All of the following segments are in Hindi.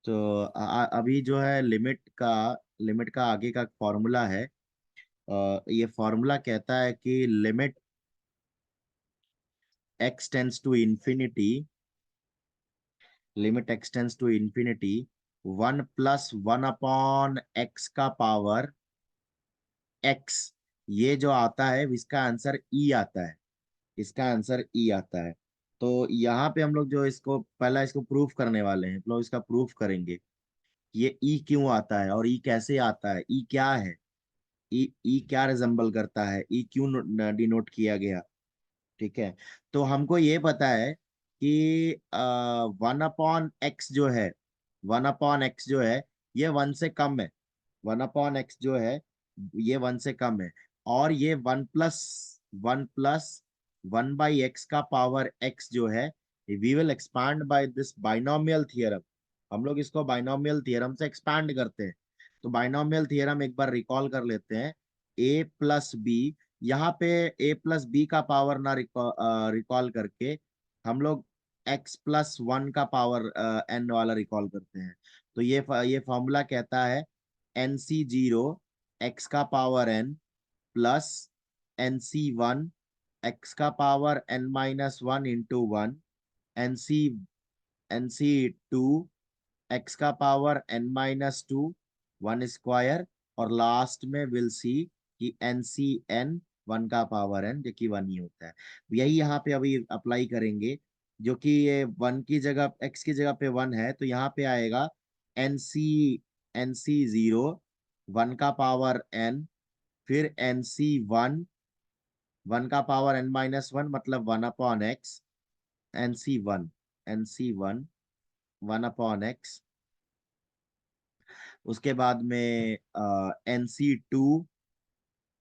तो अभी जो है लिमिट का आगे का फॉर्मूला है। ये फॉर्मूला कहता है कि limit x tends to infinity, limit x tends to infinity 1+1/x का पावर x, ये जो आता है इसका आंसर e आता है, इसका आंसर ई आता है। तो यहाँ पे हम लोग जो इसको पहला इसको प्रूफ करने वाले हैं, हम लोग इसका प्रूफ करेंगे ये ई क्यों आता है और ई कैसे आता है, ई क्या है, ई ई क्या रिजेंबल करता है, ई क्यों डिनोट किया गया। ठीक है। तो हमको ये पता है कि 1/x जो है, 1/x जो है ये 1 से कम है, 1/x जो है ये 1 से कम है। और ये 1+1 का पावर x जो है, we will expand by this binomial theorem. हम लोग इसको बाइनोमियल थियरम से एक्सपांड करते हैं। तो बाइनोमियल थियरम एक बार रिकॉल कर लेते हैं। a+b, यहाँ पे a+b का पावर ना रिकॉल करके हम लोग x+1 का पावर n वाला रिकॉल करते हैं। तो ये फॉर्मूला कहता है NC0 x का power n plus NC1 x का power n-1 into 1, NC NC2 x का पावर n-2 1 स्क्वायर, और लास्ट में विल सी कि NCn 1 का पावर n जो कि 1 ही होता है। यही यहाँ पे अभी अप्लाई करेंगे, जो कि ये 1 की जगह x की जगह पे 1 है, तो यहाँ पे आएगा NC0 1 का पावर n, फिर NC1 1 का पावर n-1 मतलब 1/x, NC1 1/x, उसके बाद में NC2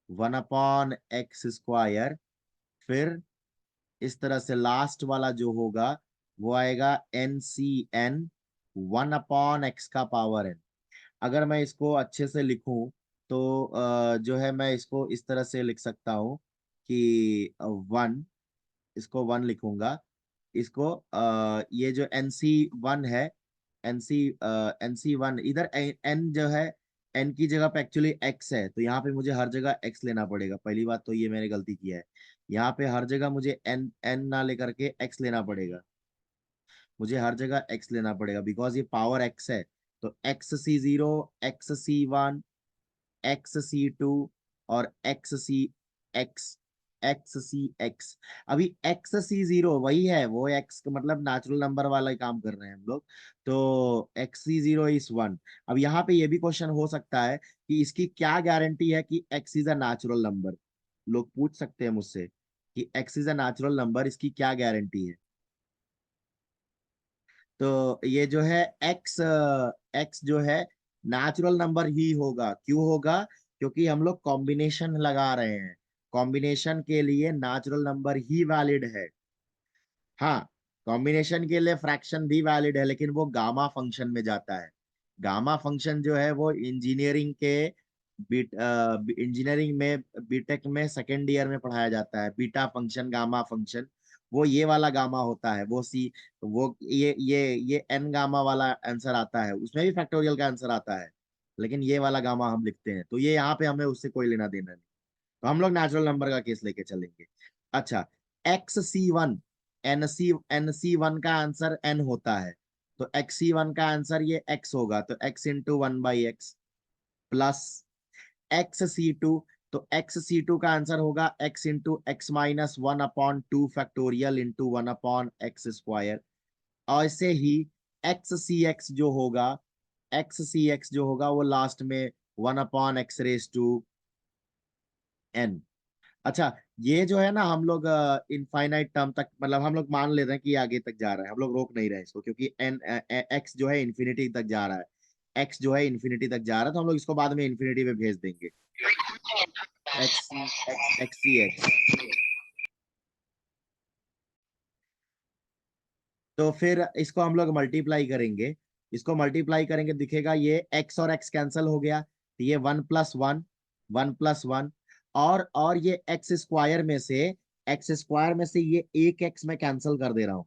1/x², फिर इस तरह से लास्ट वाला जो होगा वो आएगा NCn 1/x का पावर n। अगर मैं इसको अच्छे से लिखूं तो जो है मैं इसको इस तरह से लिख सकता हूँ कि 1, इसको 1 लिखूंगा। इसको ये जो NC1 है, NC1 इधर n जो है, n की जगह पे एक्चुअली x है, तो यहाँ पे मुझे हर जगह x लेना पड़ेगा। पहली बात तो ये मैंने गलती किया है, यहाँ पे हर जगह मुझे n ना लेकर के x लेना पड़ेगा, मुझे हर जगह x लेना पड़ेगा बिकॉज ये पावर x है। तो XC0, XC1, XC2 और XC x। अभी XC0 वही है, वो x का मतलब नेचुरल नंबर वाला ही काम कर रहे हैं हम लोग। तो XC0 इज 1। अब यहाँ पे ये भी क्वेश्चन हो सकता है कि इसकी क्या गारंटी है कि x is a natural number. लोग पूछ सकते हैं मुझसे कि x is a natural number, इसकी क्या गारंटी है। तो ये जो है x जो है नेचुरल नंबर ही होगा। क्यों होगा? क्योंकि हम लोग कॉम्बिनेशन लगा रहे हैं, कॉम्बिनेशन के लिए नेचुरल नंबर ही वैलिड है। हाँ, कॉम्बिनेशन के लिए फ्रैक्शन भी वैलिड है, लेकिन वो गामा फंक्शन में जाता है। गामा फंक्शन जो है वो इंजीनियरिंग के इंजीनियरिंग में बीटेक में सेकेंड ईयर में पढ़ाया जाता है। बीटा फंक्शन, गामा फंक्शन, वो ये वाला गामा होता है। वो ये एन गामा वाला आंसर आता है, उसमें भी फैक्टोरियल का आंसर आता है, लेकिन ये वाला गामा हम लिखते हैं। तो ये यहाँ पे हमें उससे कोई लेना देना नहीं। तो हम लोग नेचुरल नंबर का केस लेके चलेंगे। अच्छा, XC1, NC1 का आंसर n होता है, तो XC1 का आंसर ये x होगा, तो x × 1/x प्लस XC2, तो XC2 का आंसर होगा x × x-1/2 इंटू 1/x²। और ऐसे ही XCX जो होगा वो लास्ट में 1/x⁴n। अच्छा, ये जो है ना हम लोग इनफाइनाइट टर्म तक, मतलब हम लोग मान लेते हैं कि ये आगे तक जा रहा है, हम लोग रोक नहीं रहे इसको, क्योंकि एन एक्स जो है इन्फिनिटी तक जा रहा है, एक्स जो है इन्फिनिटी तक जा रहा है, तो हम लोग इसको बाद में इन्फिनिटी पे भेज देंगे। एक्स एक्स सी एक्स। तो फिर इसको हम लोग मल्टीप्लाई करेंगे, इसको मल्टीप्लाई करेंगे, दिखेगा ये x और x कैंसिल हो गया, तो ये 1+1, 1+1, और ये x स्क्वायर में से, ये एक x मैं कैंसिल कर दे रहा हूँ,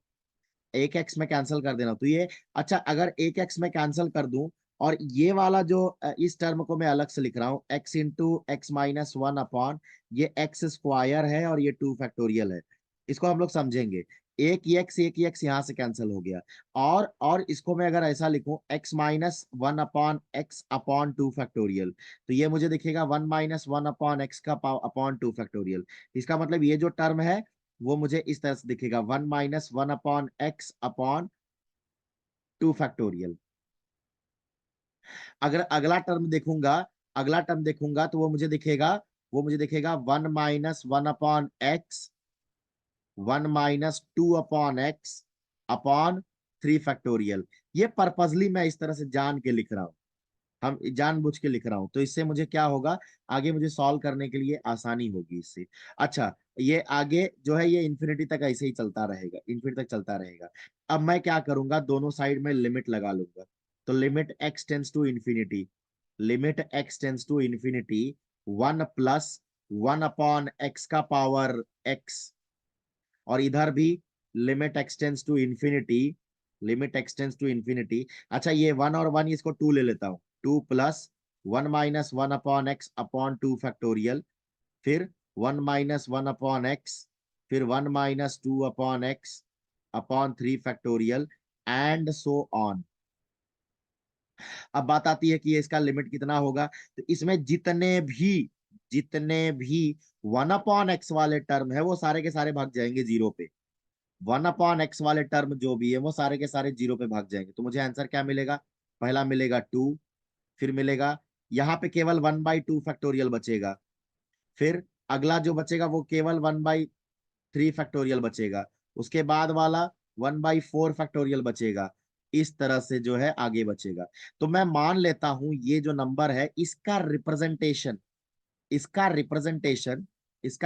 एक एक्स में कैंसिल कर देना, तो ये अच्छा, अगर एक एक्स में कैंसिल कर दूं और ये वाला जो इस टर्म को मैं अलग से लिख रहा हूँ, x into x minus one upon ये एक्स स्क्वायर है और ये 2 फैक्टोरियल है, इसको हम लोग समझेंगे। एक ही एक्स यहाँ से कैंसिल हो गया। और इसको मैं अगर ऐसा लिखूं, x minus one upon x upon 2 factorial, तो ये मुझे दिखेगा 1 - 1 अपॉन एक्स का अपॉन 2 फैक्टोरियल। इसका मतलब ये जो टर्म है वो मुझे इस तरह से दिखेगा, 1 - 1 अपॉन एक्स अपॉन 2 फैक्टोरियल। अगर अगला टर्म देखूंगा तो वो मुझे दिखेगा 1 - 1 upon x, 1 - 2 upon x upon 3 factorial. ये पर्पजली मैं इस तरह से जान के लिख रहा हूँ, हम जानबूझ के लिख रहा हूं, तो इससे मुझे क्या होगा, आगे मुझे सॉल्व करने के लिए आसानी होगी इससे। अच्छा, ये आगे जो है ये इन्फिनिटी तक ऐसे ही चलता रहेगा, इन्फिनिटी तक चलता रहेगा। अब मैं क्या करूंगा, दोनों साइड में लिमिट लगा लूंगा। तो limit x tends to infinity, limit x tends to infinity 1 + 1 upon x का पावर एक्स, और इधर भी limit x tends to infinity, limit x tends to infinity. अच्छा, ये वन और वन, इसको टू ले लेता हूँ, 2 + 1 - 1 अपॉन एक्स अपॉन 2 फैक्टोरियल, फिर 1 - 1 अपॉन एक्स, फिर 1 - 2 upon x upon 3 factorial, and so on. अब बात आती है कि ये इसका लिमिट कितना होगा, तो इसमें जितने भी 1 अपॉन एक्स वाले टर्म है वो सारे के सारे भाग जाएंगे जीरो पे। 1 अपॉन एक्स वाले टर्म जो भी है वो सारे के सारे जीरो पे भाग जाएंगे, तो मुझे आंसर क्या मिलेगा, पहला मिलेगा 2, फिर मिलेगा यहाँ पे केवल 1/2 फैक्टोरियल बचेगा, फिर अगला जो बचेगा वो केवल 1/3 फैक्टोरियल बचेगा, उसके बाद वाला 1/4 फैक्टोरियल बचेगा। इस तरह से जो है आगे बचेगा। तो मैं मान लेता हूं ये जो नंबर है इसका रिप्रेजेंटेशन इसका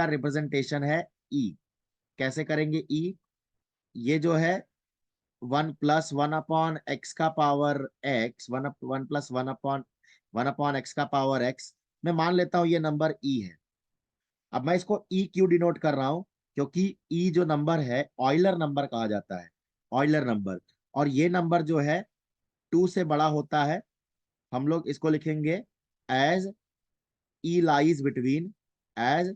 रिप्रेजेंटेशन है ई। कैसे करेंगे ई, ये जो है 1 + 1 अपॉन एक्स का पावर एक्स, 1 + 1 अपॉन एक्स का पावर एक्स, मैं मान लेता हूं ये नंबर ई है। अब मैं इसको ई क्यों डिनोट कर रहा हूं, क्योंकि ई जो नंबर है ऑयलर नंबर कहा जाता है, ऑयलर नंबर। और ये नंबर जो है 2 से बड़ा होता है, हम लोग इसको लिखेंगे as e lies between as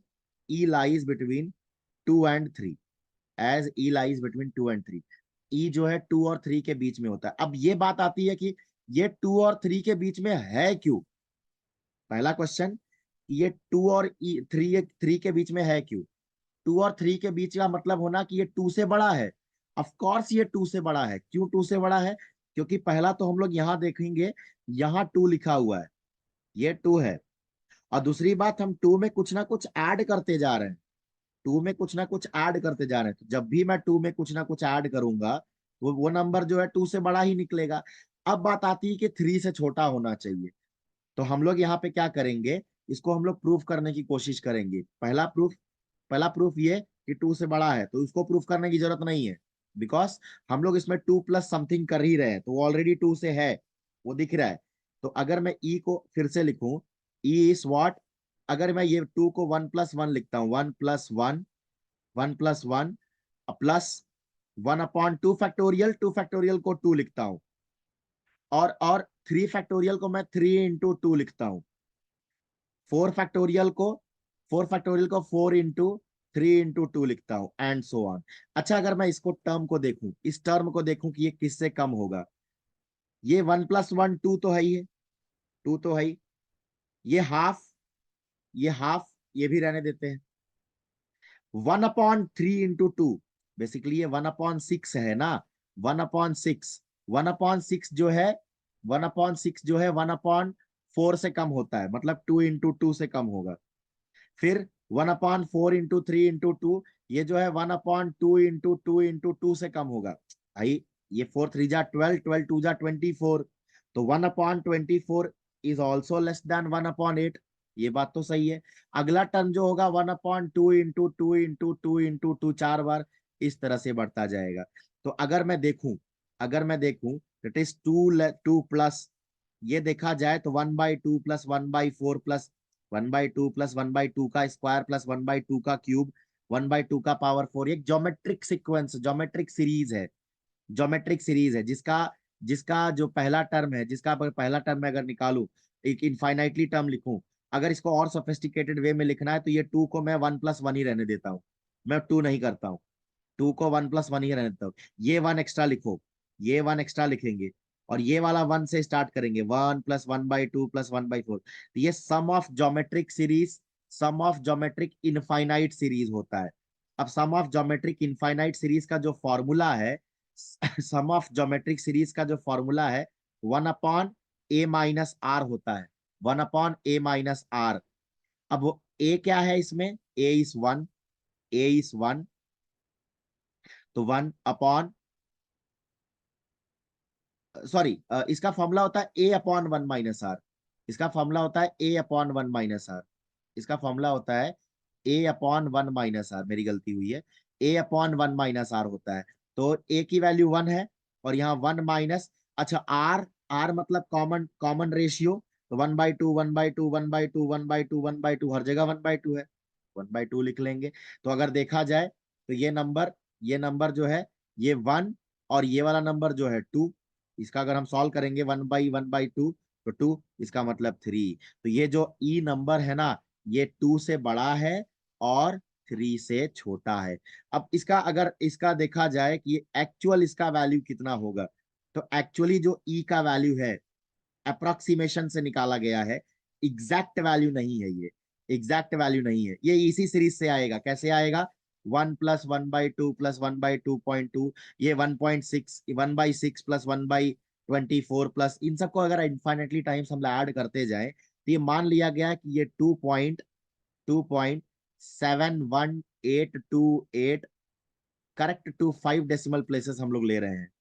e lies between 2 and 3, as e lies between 2 and 3। E जो है 2 और 3 के बीच में होता है। अब ये बात आती है कि ये 2 और 3 के बीच में है क्यों, पहला क्वेश्चन, ये 2 और 3 के बीच में है क्यों। 2 और 3 के बीच का मतलब होना कि ये 2 से बड़ा है। ऑफ कोर्स ये 2 से बड़ा है, क्यों 2 से बड़ा है, क्योंकि पहला तो हम लोग यहाँ देखेंगे, यहाँ 2 लिखा हुआ है, ये 2 है। और दूसरी बात, हम 2 में कुछ ना कुछ ऐड करते जा रहे हैं, 2 में कुछ ना कुछ ऐड करते जा रहे हैं, तो जब भी मैं 2 में कुछ ना कुछ ऐड करूंगा वो नंबर जो है 2 से बड़ा ही निकलेगा। अब बात आती है कि 3 से छोटा होना चाहिए, तो हम लोग यहाँ पे क्या करेंगे, इसको हम लोग प्रूफ करने की कोशिश करेंगे। पहला प्रूफ ये कि 2 से बड़ा है, तो उसको प्रूफ करने की जरूरत नहीं है, बिकॉज हम लोग इसमें 2 प्लस समथिंग कर ही रहे हैं, तो वो ऑलरेडी 2 से है, वो दिख रहा है। तो अगर मैं ई को फिर से लिखूं, ई इज व्हाट, अगर मैं ये 2 को 1 + 1 लिखता हूँ, 1 + 1, 1 + 1 प्लस 1/2 फैक्टोरियल, 2 फैक्टोरियल को 2 लिखता हूँ, और 3 फैक्टोरियल को मैं 3 × 2 लिखता हूँ, 4 फैक्टोरियल को 4 × 2 लिखता हूँ, एंड सो ऑन। अच्छा, अगर मैं इसको टर्म को देखूं, इस टर्म को देखूं कि ये किससे कम होगा, ये 1 + 1 2 तो है ही है, 2 तो है ही, ये हाफ, ये भी रहने देते हैं। 1/3 × 2, बेसिकली ये 1/6 है ना, 1/6, 1/6 जो है 1/6 जो है 1/4 से कम होता है, मतलब 2 × 2 से कम होगा। फिर 1/4 × 3 × 2, ये जो है 1/2 × 2 से कम होगा। भाई ये 4 × 3 = 12, 12 × 2 = 24, तो 1/24 इज ऑल्सो लेस देन 1/8, ये बात तो सही है। अगला टर्म जो होगा 1/2 × 2 × 2 × 2 4 बार इस तरह से बढ़ता जाएगा। तो अगर मैं देखूं दैट इज 2 प्लस, ये देखा जाए तो 1/2 प्लस 1/4 प्लस 1/2 प्लस 1/2 का स्क्वायर प्लस 1/2 का क्यूब, 1/2 का पावर 4, एक ज्योमेट्रिक सीक्वेंस, ज्योमेट्रिक सीरीज है। ज्योमेट्रिक सीरीज है जिसका जिसका जो पहला टर्म है, जिसका पहला टर्म मैं अगर निकालूं, एक इनफाइनाइटली टर्म लिखूं, अगर इसको और सोफिस्टिकेटेड वे में लिखना है तो ये टू को मैं 1+1 ही रहने देता हूँ, मैं टू नहीं करता हूँ, टू को 1+1 ही रहने देता हूँ। ये वन एक्स्ट्रा लिखो, ये वन एक्स्ट्रा लिखेंगे, और ये वाला वन से स्टार्ट करेंगे, 1+1/2+1/4। तो ये sum of geometric series, sum of geometric infinite series होता है। अब sum of geometric infinite series का जो फॉर्मूला है, सम ऑफ ज्योमेट्रिक सीरीज का जो फॉर्मूला है 1/a-r होता है, 1/a-r। अब a क्या है इसमें, a इज 1, a इज 1, तो 1 सॉरी, इसका फॉर्मूला होता है a/1 - r, इसका फॉर्मूला होता है a/1 - r, इसका फॉर्मूला होता है a/1 - r, मेरी गलती हुई है, a/1 - r होता है। तो a की वैल्यू 1 है, और यहाँ 1 माइनस, अच्छा r, r मतलब कॉमन कॉमन रेशियो, तो 1/2 1/2 1/2 1/2 1/2, हर जगह 1/2 है, 1/2 लिख लेंगे। तो अगर देखा जाए तो ये नंबर जो है ये 1, और ये वाला नंबर जो है 2, इसका अगर हम सॉल्व करेंगे 1/1/2 तो 2, इसका मतलब 3। तो ये जो ई नंबर है ना, ये 2 से बड़ा है और 3 से छोटा है। अब इसका अगर इसका देखा जाए कि एक्चुअल इसका वैल्यू कितना होगा, तो एक्चुअली जो ई का वैल्यू है अप्रोक्सीमेशन से निकाला गया है, एग्जैक्ट वैल्यू नहीं है ये, एग्जैक्ट वैल्यू नहीं है ये, इसी सीरीज से आएगा। कैसे आएगा, 1+1/2 + 1/2.2, ये 1.6, 1/6 + 1/24 प्लस, इन सबको अगर इन्फाइनेटली टाइम्स हम ऐड करते जाए, तो ये मान लिया गया कि ये 2.71828 करेक्ट टू 5 डेसिमल प्लेसेस हम लोग ले रहे हैं,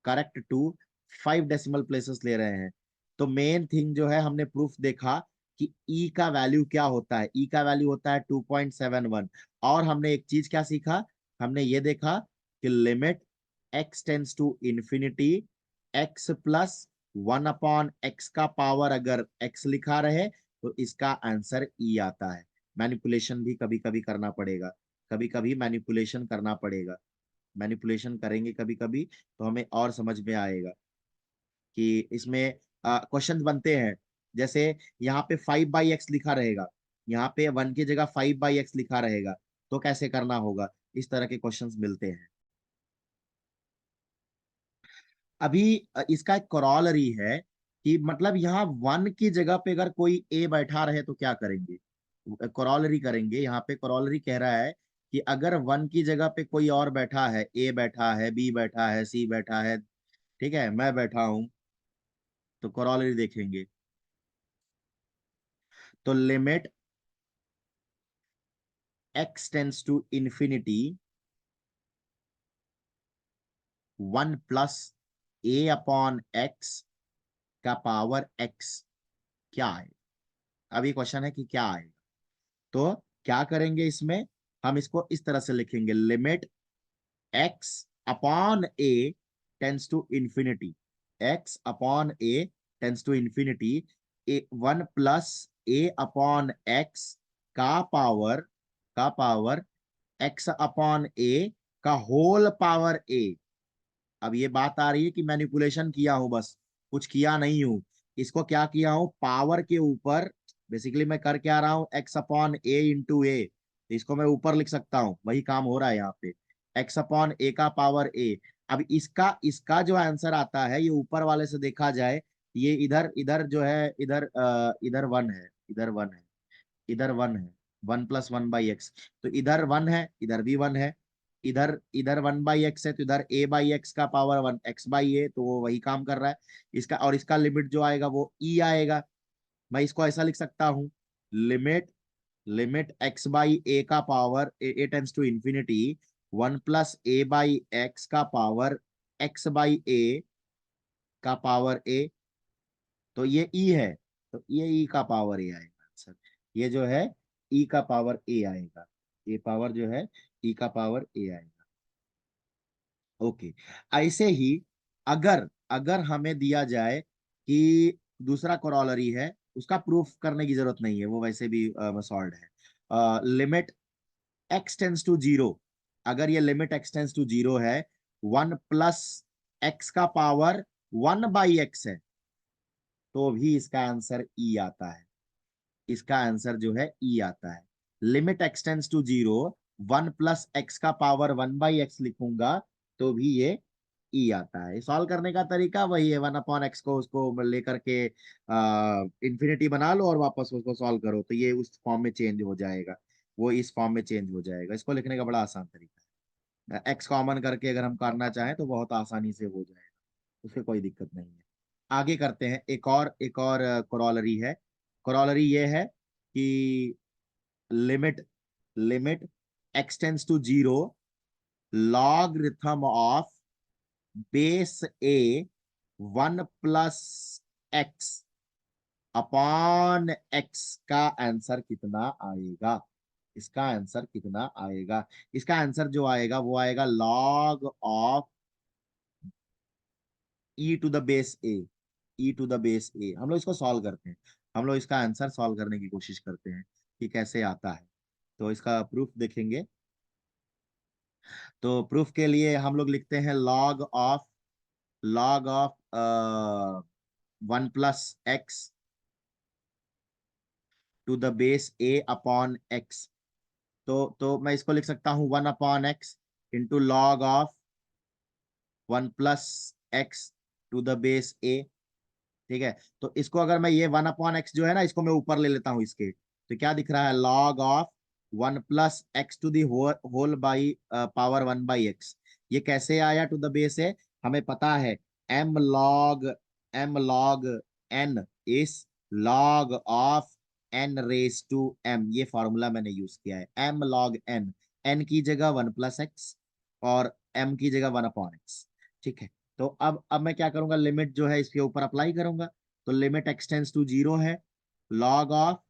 करेक्ट टू 5 डेसिमल प्लेसेस ले रहे हैं। तो मेन थिंग जो है, हमने प्रूफ देखा कि ई का वैल्यू क्या होता है, ई का वैल्यू होता है 2.71। और हमने एक चीज क्या सीखा, हमने ये देखा कि limit x tends to infinity, x plus 1/x का पावर अगर x लिखा रहे तो इसका आंसर ई आता है। मैनिपुलेशन भी कभी कभी करना पड़ेगा, कभी कभी मैनिपुलेशन करना पड़ेगा, मैनिपुलेशन करेंगे कभी कभी तो हमें और समझ में आएगा कि इसमें क्वेश्चंस बनते हैं। जैसे यहाँ पे 5/x लिखा रहेगा, यहाँ पे 1 की जगह 5/x लिखा रहेगा, तो कैसे करना होगा, इस तरह के क्वेश्चंस मिलते हैं। अभी इसका एक कॉरोलरी है कि मतलब यहाँ 1 की जगह पे अगर कोई ए बैठा रहे तो क्या करेंगे, कॉरोलरी करेंगे। यहाँ पे कॉरोलरी कह रहा है कि अगर 1 की जगह पे कोई और बैठा है, ए बैठा है, बी बैठा है, सी बैठा है, ठीक है, मैं बैठा हूं, तो कॉरोलरी देखेंगे। तो limit x tends to infinity 1+a/x का पावर x क्या है। अब ये क्वेश्चन है कि क्या आएगा, तो क्या करेंगे इसमें, हम इसको इस तरह से लिखेंगे, limit x/a tends to infinity, x/a tends to infinity 1+a/x का पावर x/a का होल पावर a। अब ये बात आ रही है कि मैनिपुलेशन किया हूं, बस कुछ किया नहीं हूं, इसको क्या किया हूं, पावर के ऊपर बेसिकली मैं कर क्या रहा हूं, x/a × a, इसको मैं ऊपर लिख सकता हूं, वही काम हो रहा है यहाँ पे, x/a का पावर a। अब इसका इसका जो आंसर आता है, ये ऊपर वाले से देखा जाए, ये इधर इधर जो है, इधर 1 है, इधर 1 है, इधर 1 है, 1+1/x, तो इधर 1 है, इधर भी 1 है, इधर इधर 1/x है, तो इधर a/x का पावर 1x/a, तो वो वही काम कर रहा है। इसका और इसका लिमिट जो आएगा वो e आएगा। मैं इसको ऐसा लिख सकता हूँ, लिमिट लिमिट x/a का power a tends to infinity 1+a/x का पावर x/a का पावर a, तो ये e है, तो ये e का पावर a आएगा आंसर, ये जो है e का पावर a आएगा, ये पावर जो है e का पावर a आएगा। ओके, ऐसे ही अगर अगर हमें दिया जाए कि दूसरा कॉरोलरी है, उसका प्रूफ करने की जरूरत नहीं है, वो वैसे भी सॉल्व है। लिमिट x टेंस टू 0, अगर ये लिमिट x टेंस टू 0 है, 1+ x का पावर 1/x है तो भी इसका आंसर ई आता है। इसका आंसर जो है ई आता है। लिमिट एक्सटेंड्स टू 0, 1 + x का पावर 1/x लिखूंगा तो भी ये ई आता है। सॉल्व करने का तरीका वही है, 1/x को उसको लेकर के इंफिनिटी बना लो और वापस उसको सॉल्व करो तो ये उस फॉर्म में चेंज हो जाएगा, वो इस फॉर्म में चेंज हो जाएगा। इसको लिखने का बड़ा आसान तरीका है। एक्स कॉमन करके अगर हम करना चाहें तो बहुत आसानी से हो जाएगा, उसमें कोई दिक्कत नहीं है। आगे करते हैं। एक और कोरोलरी है। कोरोलरी ये है कि limit limit x tends to 0, logarithm of base a 1 + x upon x का आंसर कितना आएगा? इसका आंसर कितना आएगा? इसका आंसर जो आएगा वो आएगा log of e to the base a. E to the base a. हम लोग इसको सॉल्व करते हैं, हम लोग इसका आंसर सॉल्व करने की कोशिश करते हैं कि कैसे आता है। तो इसका प्रूफ देखेंगे। तो प्रूफ के लिए हम लोग लिखते हैं log of 1 + x to the base a upon x. तो मैं इसको लिख सकता हूँ 1/x into log of 1 + x to the base a. ठीक है, तो इसको अगर मैं ये 1/x जो है ना, इसको मैं ऊपर ले लेता हूँ इसके, तो क्या दिख रहा है? Log of 1 + x to the whole by power 1/x। ये कैसे आया टू द बेस है? हमें पता है m log n is log of n⁻m। ये फॉर्मूला मैंने यूज किया है, m log n की जगह 1 + x और m की जगह 1/x। ठीक है, तो अब मैं क्या करूंगा, लिमिट जो है इसके ऊपर अप्लाई करूंगा। तो लिमिट एक्सटेंड्स टू 0 है, log of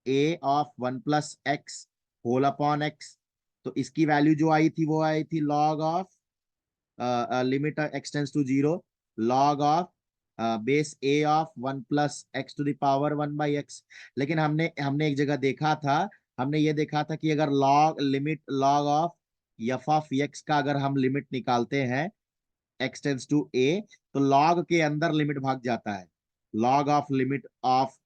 a of 1 + x whole upon x। तो इसकी वैल्यू जो आई थी वो आई थी log of limit x tends to 0, log of base a of 1 + x to the power 1/x। लेकिन हमने हमने एक जगह देखा था, हमने ये देखा था कि अगर log of F of x का अगर हम लिमिट निकालते हैं x टेंस टू a, तो log के अंदर लिमिट भाग जाता है। log of limit of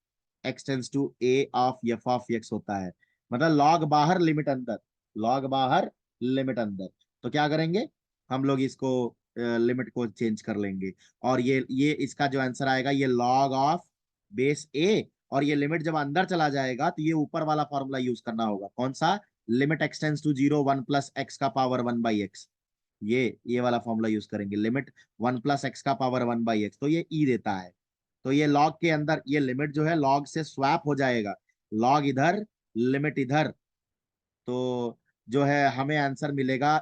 x tends to a of f of x होता है। मतलब log बाहर लिमिट अंदर, log बाहर लिमिट अंदर। तो क्या करेंगे हम लोग, इसको लिमिट को चेंज कर लेंगे और ये इसका जो आंसर आएगा ये log ऑफ बेस a। और ये लिमिट जब अंदर चला जाएगा तो ये ऊपर वाला फॉर्मूला यूज करना होगा। कौन सा? लिमिट एक्सटेंड्स टू 0, 1 + x का पावर 1/x। ये वाला फॉर्मूला यूज करेंगे, लिमिट 1 + x का पावर 1/x, तो ये ई देता है। तो ये लॉग के अंदर ये लिमिट जो है लॉग से स्वैप हो जाएगा, लॉग इधर लिमिट इधर। तो जो है हमें आंसर मिलेगा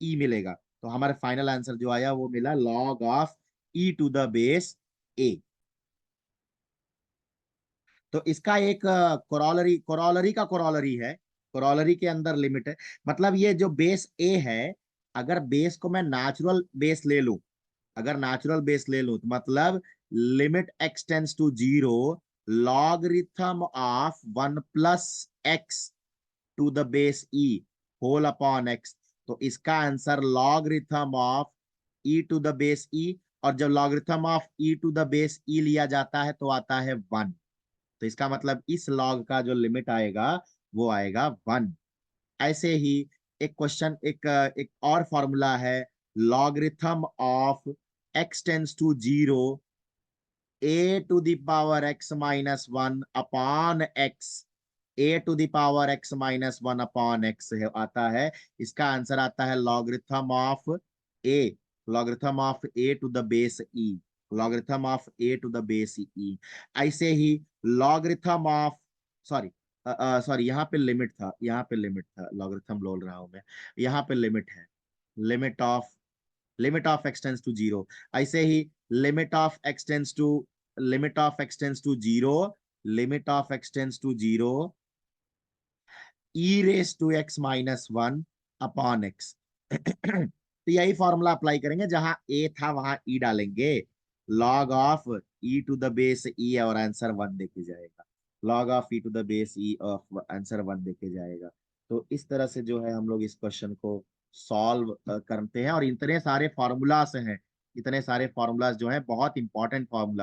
ई मिलेगा। तो हमारे फाइनल आंसर जो आया वो मिला log of e to the base a. तो इसका एक कोरोलरी का कोरोलरी है। कोरोलरी के अंदर लिमिट है, मतलब ये जो बेस ए है, अगर बेस को मैं नेचुरल बेस ले लूं, अगर नेचुरल बेस ले लूं तो मतलब limit x tends to 0, logarithm of 1 + x to the base e whole upon x. तो इसका answer logarithm of e to the base e. और जब logarithm of e to the base e लिया जाता है तो आता है 1। तो इसका मतलब इस लॉग का जो लिमिट आएगा वो आएगा 1। ऐसे ही एक क्वेश्चन, एक और फॉर्मूला है, logarithm of x tends to 0, a to the power x - 1 upon x। a to the power x - 1 upon x है, आता है। इसका आंसर आता है logarithm of a, logarithm of a to the base e, logarithm of a to the base e। ऐसे ही लॉगरिथम ऑफ, सॉरी सॉरी, यहाँ पे लिमिट था, यहाँ पे लिमिट था, लॉगरिथम बोल रहा हूं मैं, यहाँ पे लिमिट है। Limit of x tends to 0। ऐसे ही limit of x tends to, limit of x tends to 0, limit of x tends to 0, e⁻x - 1 upon x। तो यही फॉर्मूला अप्लाई करेंगे, जहां a था वहां e डालेंगे, log of e to the base e और आंसर 1 देके जाएगा, log of e to the base e और आंसर 1 देके जाएगा। तो इस तरह से जो है हम लोग इस क्वेश्चन को सॉल्व करते हैं और इतने सारे फॉर्मूलास हैं इतने सारे फॉर्मूलाज जो हैं बहुत इंपॉर्टेंट फॉर्मूला